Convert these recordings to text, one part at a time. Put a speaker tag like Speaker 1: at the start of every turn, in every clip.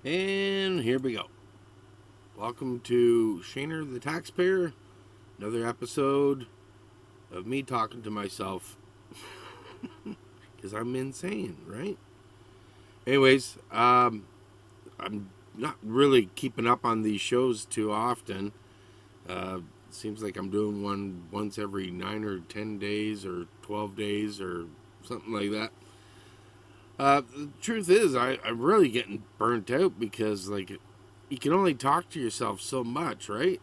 Speaker 1: And here we go. Welcome to Shaner the Taxpayer. Another episode of me talking to myself. Because I'm insane, right? Anyways, I'm not really keeping up on these shows too often. Seems like I'm doing one once every 9 or 10 days or 12 days or something like that. The truth is, I'm really getting burnt out because, like, you can only talk to yourself so much, right?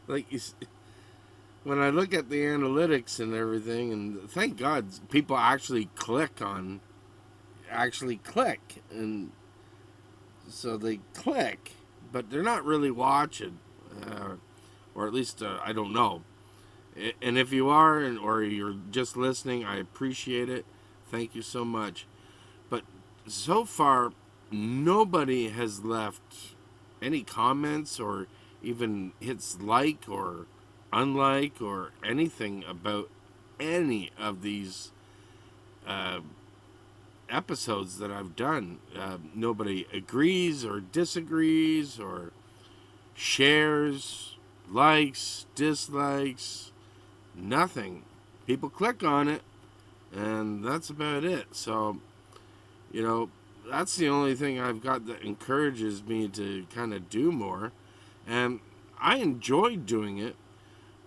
Speaker 1: Like, when I look at the analytics and everything, and thank God people actually click, and so they click, but they're not really watching, or at least I don't know. And if you are, or you're just listening, I appreciate it. Thank you so much. But so far, nobody has left any comments or even hits like or unlike or anything about any of these uh, episodes that I've done. Nobody agrees or disagrees or shares, likes, dislikes, nothing. People click on it, and that's about it. So, you know, that's the only thing I've got that encourages me to kind of do more. And I enjoy doing it.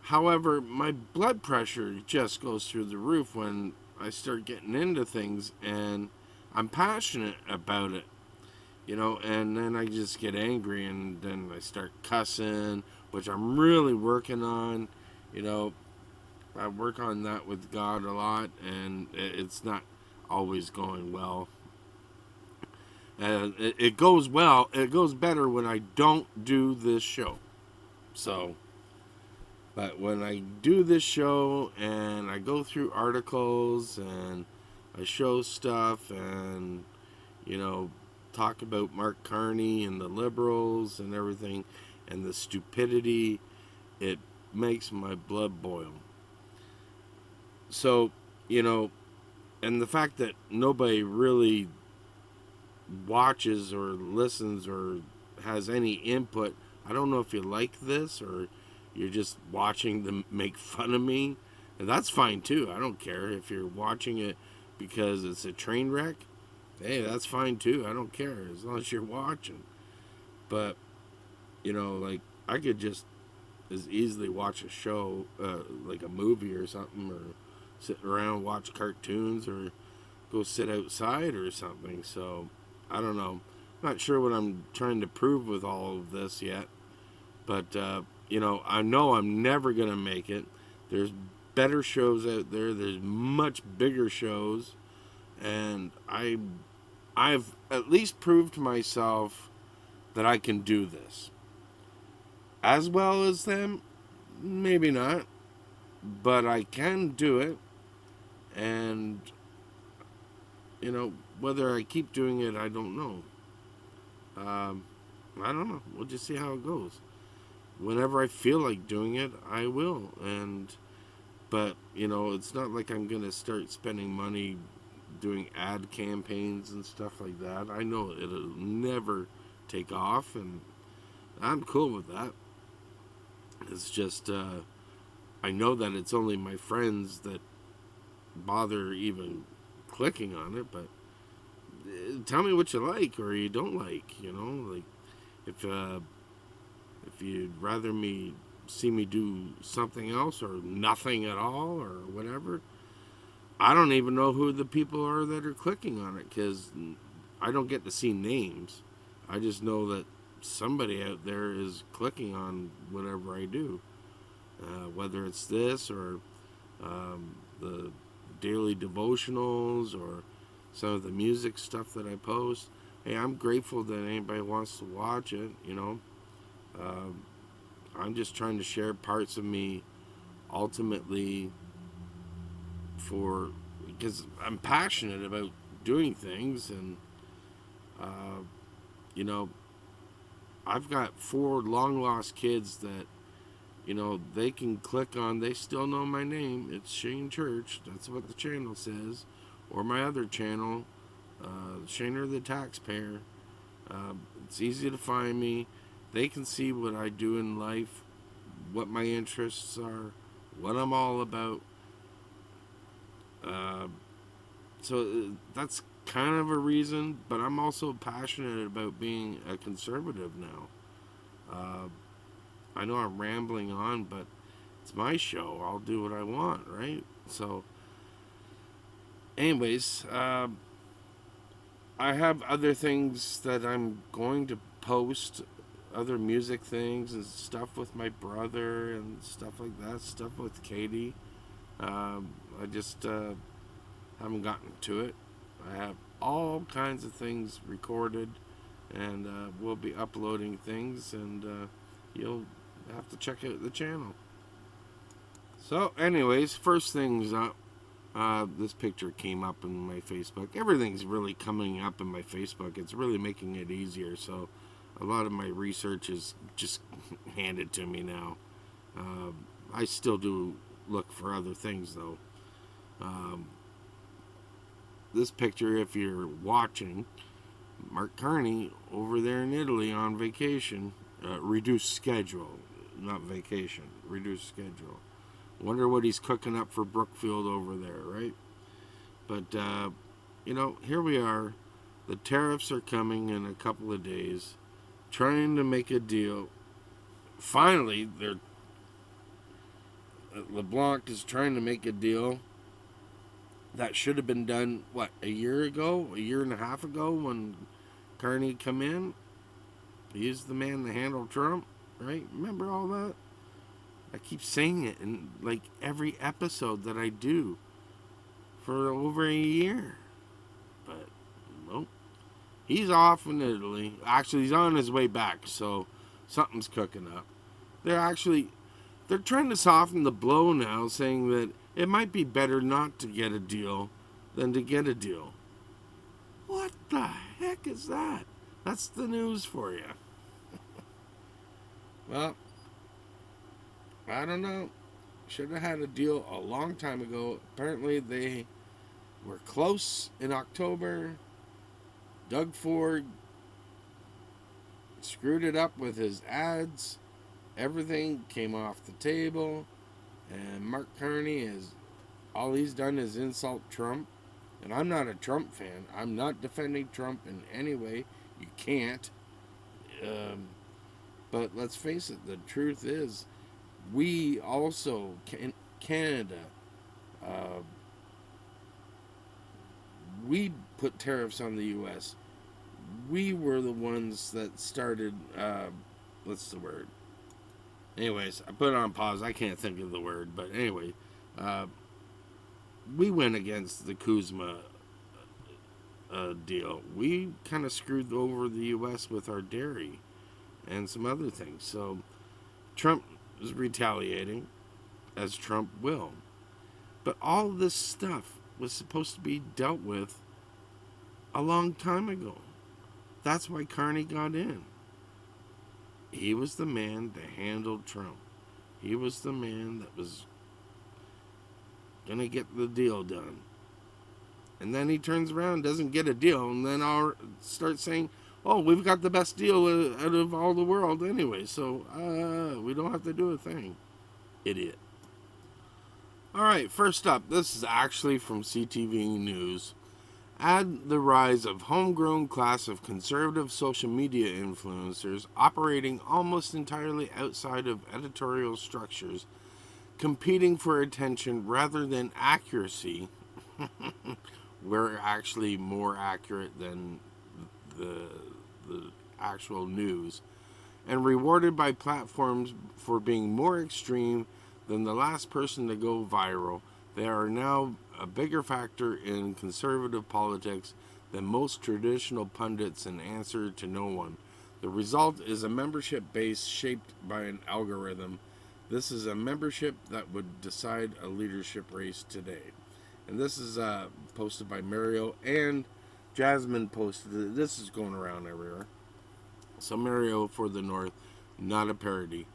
Speaker 1: However, my blood pressure just goes through the roof when I start getting into things and I'm passionate about it, and then I just get angry and then I start cussing, which I'm really working on. You know, I work on that with God a lot, and it's not always going well. And it goes well. It goes better when I don't do this show. So, but when I do this show and I go through articles and I show stuff and you know talk about Mark Carney and the liberals and everything and the stupidity, it makes my blood boil. So, you know, and the fact that nobody really watches or listens or has any input. I don't know if you like this or you're just watching them make fun of me. And that's fine too. I don't care if you're watching it because it's a train wreck. Hey, that's fine too. I don't care as long as you're watching. But, like I could just as easily watch a show, like a movie or something, or sit around watch cartoons or go sit outside or something. So I don't know. I'm not sure what I'm trying to prove with all of this yet, but I know I'm never gonna make it. There's better shows out there. There's much bigger shows, and I've at least proved to myself that I can do this as well as them. Maybe not, but I can do it, and whether I keep doing it, I don't know. Um, I don't know. We'll just see how it goes. Whenever I feel like doing it, I will. But it's not like I'm gonna start spending money doing ad campaigns and stuff like that. I know it'll never take off, and I'm cool with that. It's just I know that it's only my friends that bother even clicking on it, but tell me what you like or you don't like. Like if if you'd rather me see me do something else or nothing at all or whatever. I don't even know who the people are that are clicking on it because I don't get to see names. I just know that somebody out there is clicking on whatever I do, whether it's this or the daily devotionals or some of the music stuff that I post. Hey, I'm grateful that anybody wants to watch it. Um, I'm just trying to share parts of me ultimately for because I'm passionate about doing things, and uh, you know I've got 4 long lost kids that they can click on. They still know my name. It's Shane Church. That's what the channel says, or my other channel, Shaner the taxpayer. It's easy to find me. They can see what I do in life, what my interests are, what I'm all about. Uh, so that's kind of a reason, but I'm also passionate about being a conservative now. Uh, I know I'm rambling on, but it's my show. I'll do what I want, right? So, anyways, I have other things that I'm going to post, other music things and stuff with my brother and stuff like that, stuff with Katie. I just haven't gotten to it. I have all kinds of things recorded, and we'll be uploading things, and you'll have to check out the channel. So, anyways, first things up. This picture came up in my Facebook. Everything's really coming up in my Facebook. It's really making it easier. So, a lot of my research is just handed to me now. I still do look for other things, though. Um, this picture, if you're watching, Mark Carney over there in Italy on vacation, reduced schedule, not vacation, reduced schedule. Wonder what he's cooking up for Brookfield over there, right? But, here we are. The tariffs are coming in a couple of days. Trying to make a deal. Finally, LeBlanc is trying to make a deal that should have been done, a year ago? A year and a half ago when Carney come in? He's the man to handle Trump, right? Remember all that? I keep saying it in every episode that I do for over a year. But, nope. He's off in Italy. Actually, he's on his way back, so something's cooking up. They're trying to soften the blow now, saying that it might be better not to get a deal than to get a deal. What the heck is that? That's the news for you. Well, I don't know. Should have had a deal a long time ago. Apparently, they were close in October. Doug Ford screwed it up with his ads. Everything came off the table. And Mark Carney all he's done is insult Trump. And I'm not a Trump fan. I'm not defending Trump in any way. You can't. But let's face it, the truth is, we also, Canada, we put tariffs on the U.S. We were the ones that started, what's the word? Anyways, I put it on pause. I can't think of the word. But anyway, we went against the Kuzma deal. We kind of screwed over the U.S. with our dairy and some other things. So Trump is retaliating, as Trump will. But all this stuff was supposed to be dealt with a long time ago. That's why Carney got in. He was the man that handled Trump. He was the man that was going to get the deal done. And then he turns around, doesn't get a deal, and then I'll start saying, oh, we've got the best deal out of all the world anyway, so we don't have to do a thing. Idiot. Alright, first up, this is actually from CTV News. Add the rise of homegrown class of conservative social media influencers operating almost entirely outside of editorial structures, competing for attention rather than accuracy. We're actually more accurate than the actual news, and rewarded by platforms for being more extreme than the last person to go viral. They are now a bigger factor in conservative politics than most traditional pundits and answer to no one. The result is a membership base shaped by an algorithm. This is a membership that would decide a leadership race today. And this is posted by Mario, and Jasmine posted it. This is going around everywhere. So Mario for the North, not a parody.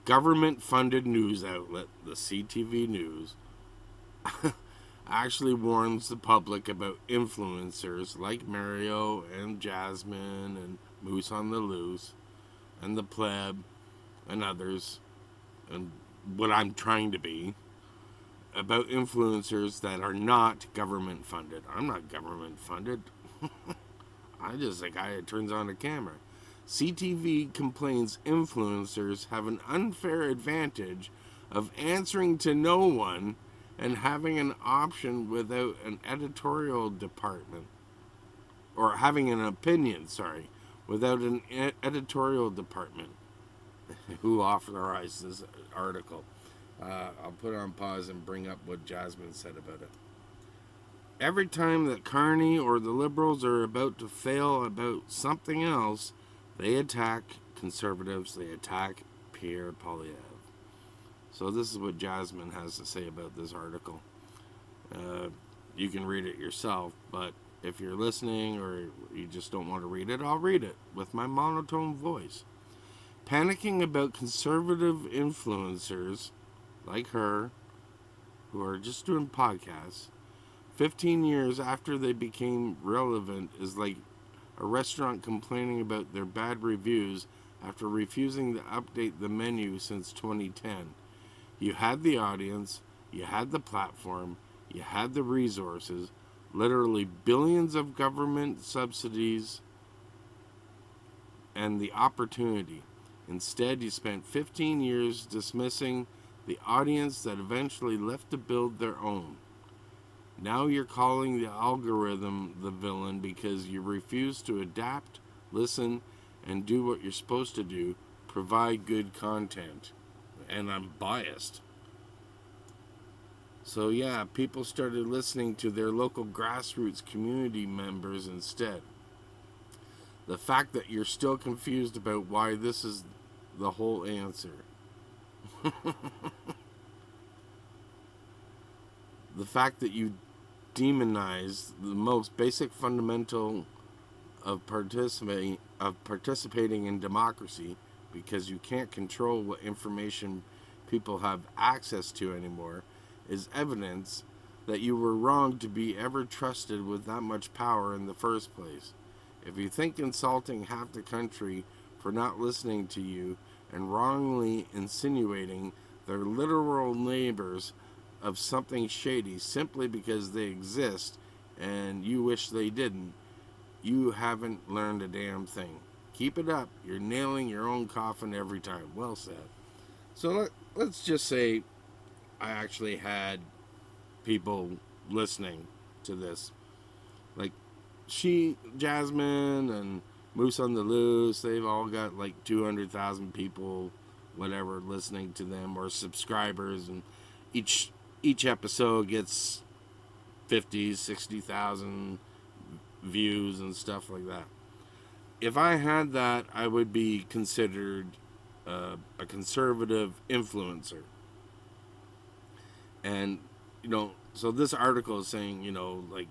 Speaker 1: Government-funded news outlet, the CTV News. actually warns the public about influencers like Mario and Jasmine and Moose on the Loose and the Pleb and others, and what I'm trying to be, about influencers that are not government funded. I'm not government funded. I'm just a guy that turns on a camera. CTV complains influencers have an unfair advantage of answering to no one and having an option without an editorial department. Or having an opinion, sorry, without an editorial department. Who authorized this article? I'll put it on pause and bring up what Jasmine said about it. Every time that Carney or the Liberals are about to fail about something else, they attack conservatives, they attack Pierre Poilievre. So this is what Jasmine has to say about this article. You can read it yourself, but if you're listening or you just don't want to read it, I'll read it with my monotone voice. Panicking about conservative influencers like her, who are just doing podcasts, 15 years after they became relevant, is like a restaurant complaining about their bad reviews after refusing to update the menu since 2010. You had the audience, you had the platform, you had the resources, literally billions of government subsidies, and the opportunity. Instead, you spent 15 years dismissing the audience that eventually left to build their own. Now you're calling the algorithm the villain because you refuse to adapt, listen, and do what you're supposed to do, provide good content. And I'm biased. So yeah, people started listening to their local grassroots community members instead. The fact that you're still confused about why this is the whole answer. The fact that you demonize the most basic fundamental of participating in democracy because you can't control what information people have access to anymore is evidence that you were wrong to be ever trusted with that much power in the first place. If you think insulting half the country for not listening to you and wrongly insinuating their literal neighbors of something shady simply because they exist and you wish they didn't, you haven't learned a damn thing. Keep it up. You're nailing your own coffin every time. Well said. So let's just say I actually had people listening to this. Like Jasmine and Moose on the Loose, they've all got like 200,000 people, whatever, listening to them, or subscribers, and each episode gets 50, 60,000 views and stuff like that. If I had that, I would be considered a conservative influencer. And, so this article is saying, like,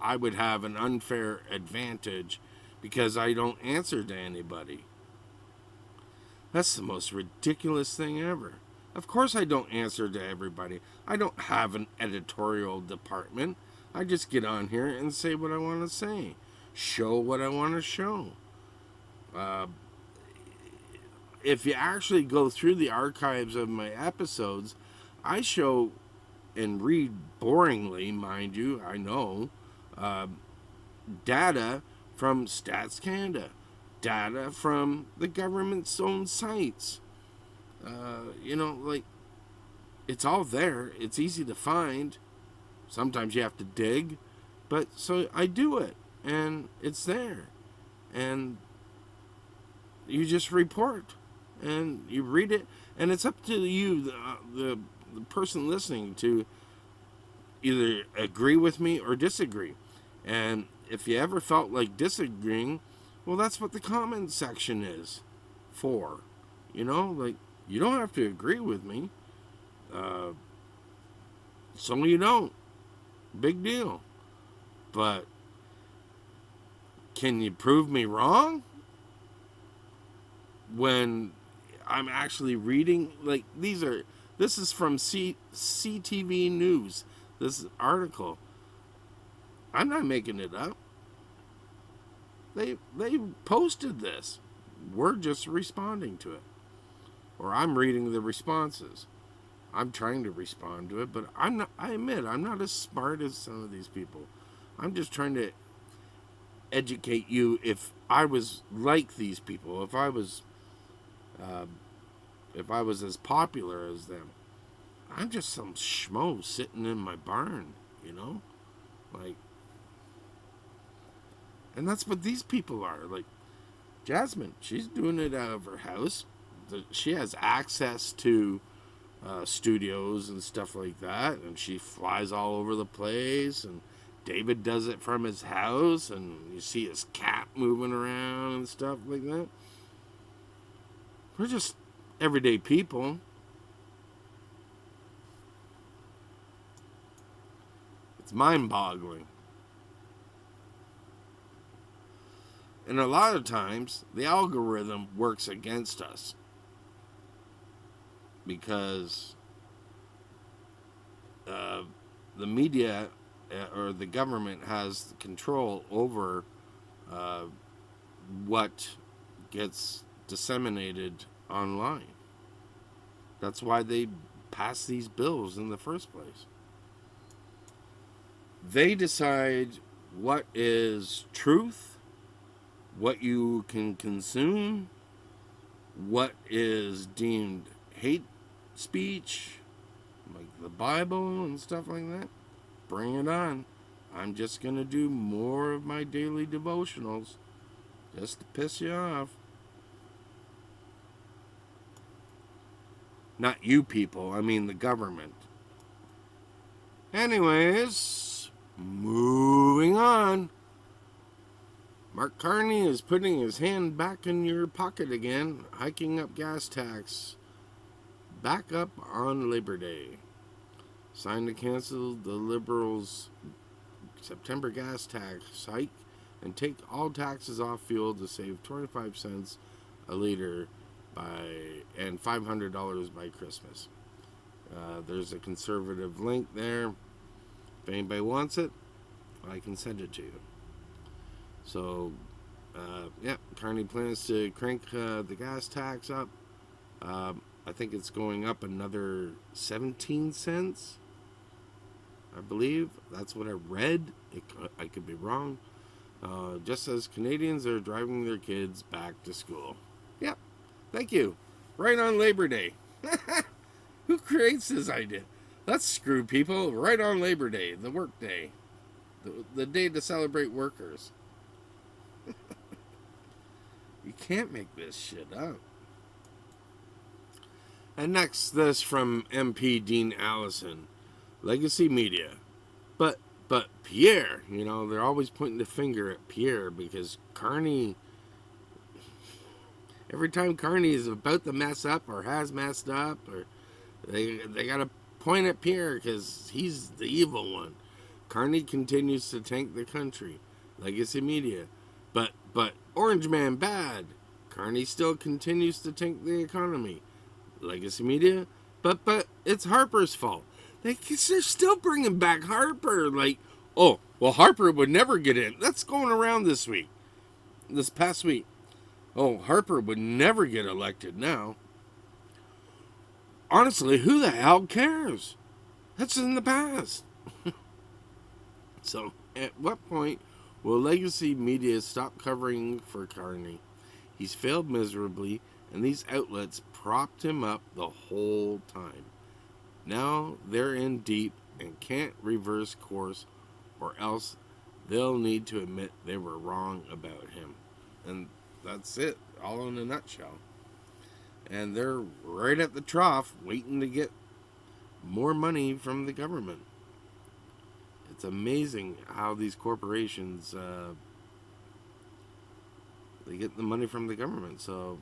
Speaker 1: I would have an unfair advantage because I don't answer to anybody. That's the most ridiculous thing ever. Of course I don't answer to everybody. I don't have an editorial department. I just get on here and say what I want to say. Show what I want to show. If you actually go through the archives of my episodes, I show and read boringly, mind you, I know, data from Stats Canada, data from the government's own sites. Like, it's all there. It's easy to find. Sometimes you have to dig, but so I do it, and it's there, and you just report, and you read it, and it's up to you, the person listening, to either agree with me or disagree. And if you ever felt like disagreeing, well, that's what the comment section is for. Like, you don't have to agree with me. Some of you don't. Big deal. But can you prove me wrong? When I'm actually reading, like, this is from CTV News. This article, I'm not making it up. They posted this. We're just responding to it, or I'm reading the responses. I'm trying to respond to it, but I'm not. I admit I'm not as smart as some of these people. I'm just trying to educate you. If I was like these people, uh, if I was as popular as them, I'm just some schmo sitting in my barn, you know, like, and that's what these people are. Like Jasmine, she's doing it out of her house. She has access to studios and stuff like that, and she flies all over the place. And David does it from his house, and you see his cat moving around and stuff like that. We're just everyday people. It's mind-boggling. And a lot of times, the algorithm works against us because the media or the government has control over uh, what gets disseminated online. That's why they pass these bills in the first place. They decide what is truth, what you can consume, what is deemed hate speech, like the Bible and stuff like that. Bring it on. I'm just going to do more of my daily devotionals just to piss you off. Not you people, I mean the government. Anyways, moving on. Mark Carney is putting his hand back in your pocket again, hiking up gas tax. Back up on Labor Day. Signed to cancel the Liberals' September gas tax hike and take all taxes off fuel to save 25 cents a liter and $500 by Christmas. There's a conservative link there. If anybody wants it, I can send it to you. So, Carney plans to crank the gas tax up. I think it's going up another 17 cents. I believe that's what I read. I could be wrong. Just as Canadians are driving their kids back to school. Yep. Thank you. Right on Labor Day. Who creates this idea? Let's screw people right on Labor Day, the work day. The day to celebrate workers. You can't make this shit up. And next, this from MP Dean Allison. Legacy Media. But Pierre, they're always pointing the finger at Pierre because Carney, every time Carney is about to mess up or has messed up, or they got to point at Pierre because he's the evil one. Carney continues to tank the country. Legacy Media. But Orange Man bad. Carney still continues to tank the economy. Legacy Media. But it's Harper's fault. They're still bringing back Harper. Like, oh, well, Harper would never get in. That's going around this past week. Oh, Harper would never get elected now. Honestly, who the hell cares? That's in the past. So, at what point will Legacy Media stop covering for Carney? He's failed miserably, and these outlets propped him up the whole time. Now they're in deep and can't reverse course, or else they'll need to admit they were wrong about him. And that's it, all in a nutshell. And they're right at the trough, waiting to get more money from the government. It's amazing how these corporations, they get the money from the government. So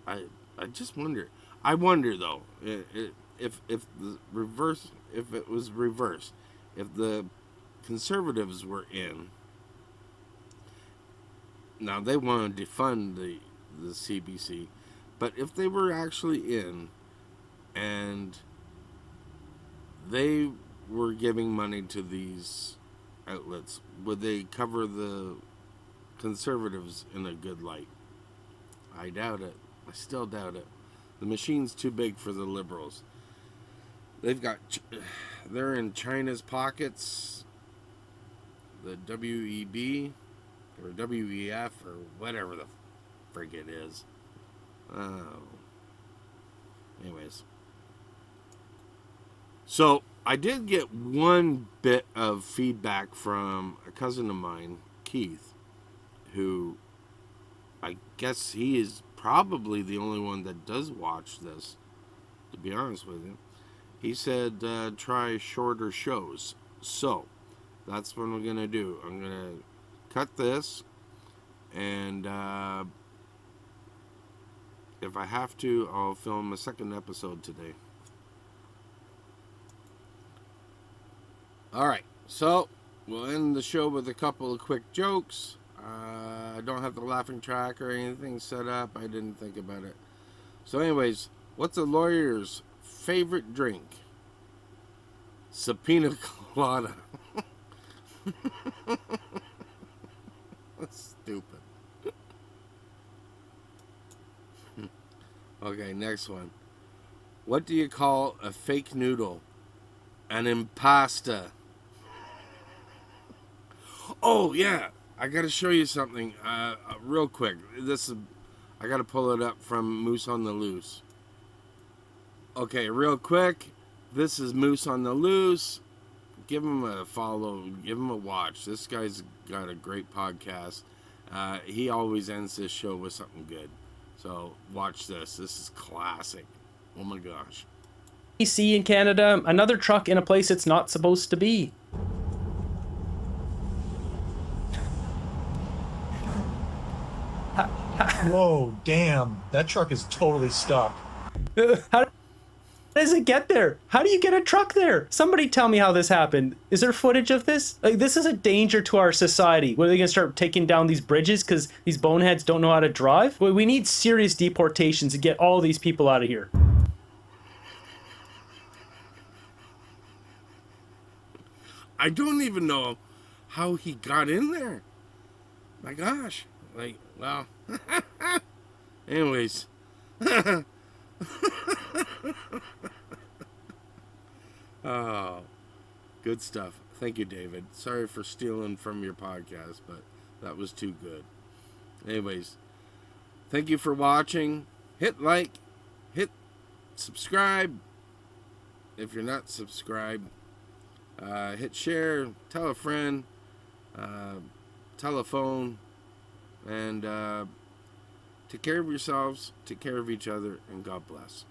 Speaker 1: I just wonder. I wonder though, if it was reversed, if the conservatives were in. Now they want to defund the CBC, but if they were actually in, and they were giving money to these outlets, would they cover the conservatives in a good light? I doubt it. I still doubt it. The machine's too big for the liberals. They're in China's pockets. The WEB or WEF or whatever the frig it is. Oh. Anyways. So I did get one bit of feedback from a cousin of mine, Keith, who I guess he is probably the only one that does watch this, to be honest with you. He said try shorter shows. So that's what I'm going to do. I'm going to cut this, and if I have to, I'll film a second episode today. Alright, so we'll end the show with a couple of quick jokes. I don't have the laughing track or anything set up. I didn't think about it. So anyways, what's a lawyer's favorite drink? Subpoena colada. That's stupid. Okay, next one. What do you call a fake noodle? An impasta. Oh, yeah. I got to show you something real quick. I got to pull it up from Moose on the Loose. Okay, real quick. This is Moose on the Loose. Give him a follow. Give him a watch. This guy's got a great podcast. He always ends this show with something good. So watch this. This is classic. Oh my gosh.
Speaker 2: BC in Canada, another truck in a place it's not supposed to be.
Speaker 3: Whoa, damn. That truck is totally stuck.
Speaker 2: How does it get there? How do you get a truck there? Somebody tell me how this happened. Is there footage of this? Like, this is a danger to our society. What, are they going to start taking down these bridges because these boneheads don't know how to drive? Well, we need serious deportations to get all these people out of here.
Speaker 1: I don't even know how he got in there. My gosh. Like, well. Anyways. Oh, good stuff. Thank you, David. Sorry for stealing from your podcast, but that was too good. Anyways, thank you for watching. Hit like, hit subscribe if you're not subscribed. Hit share, tell a friend, telephone, and take care of yourselves, take care of each other, and God bless.